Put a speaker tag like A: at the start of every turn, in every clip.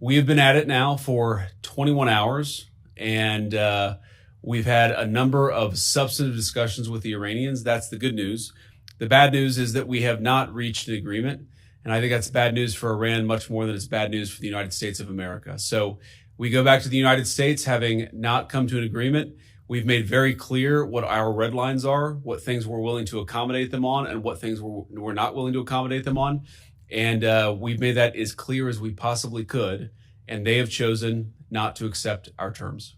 A: We have been at it now for 21 hours, and we've had a number of substantive discussions with the Iranians. That's the good news. The bad news is that we have not reached an agreement, and I think that's bad news for Iran much more than it's bad news for the United States of America. So we go back to the United States having not come to an agreement. We've made very clear what our red lines are, what things we're willing to accommodate them on, and what things we're not willing to accommodate them on. And we've made that as clear as we possibly could, and they have chosen not to accept our terms.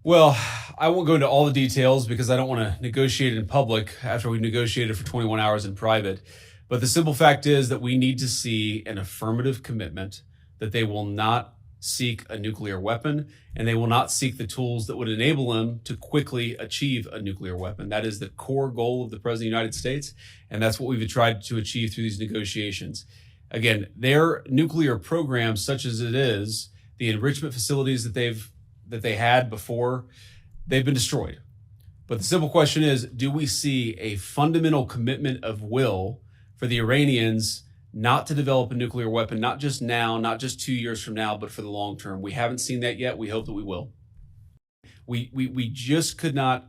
A: Well, I won't go into all the details because I don't want to negotiate in public after we've negotiated for 21 hours in private. But the simple fact is that we need to see an affirmative commitment that they will not seek a nuclear weapon, and they will not seek the tools that would enable them to quickly achieve a nuclear weapon. That is the core goal of the President of the United States, and that's what we've tried to achieve through these negotiations. Again, their nuclear program, such as it is, the enrichment facilities that they had before, they've been destroyed. But the simple question is, do we see a fundamental commitment of will for the Iranians not to develop a nuclear weapon, not just now, not just 2 years from now, but for the long term? We haven't seen that yet. We hope that we will. We just could not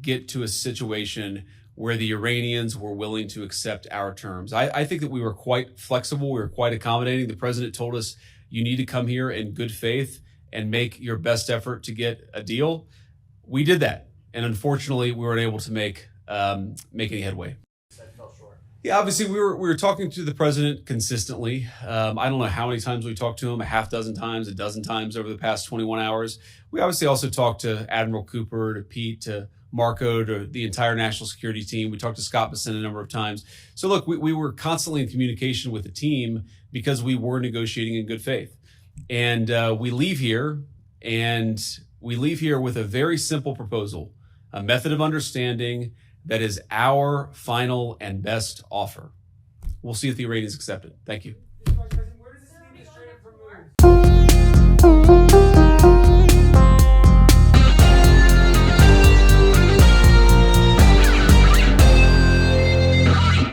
A: get to a situation where the Iranians were willing to accept our terms. I think that we were quite flexible. We were quite accommodating. The president told us, you need to come here in good faith and make your best effort to get a deal. We did that. And unfortunately, we weren't able to make any headway. Yeah, obviously we were talking to the president consistently. I don't know how many times we talked to him, a half dozen times, a dozen times over the past 21 hours. We obviously also talked to Admiral Cooper, to Pete, to Marco, to the entire national security team. We talked to Scott Besson a number of times. So look, we were constantly in communication with the team because we were negotiating in good faith. And we leave here with a very simple proposal, a method of understanding that is our final and best offer. We'll see if the Iranians accept it. Thank you.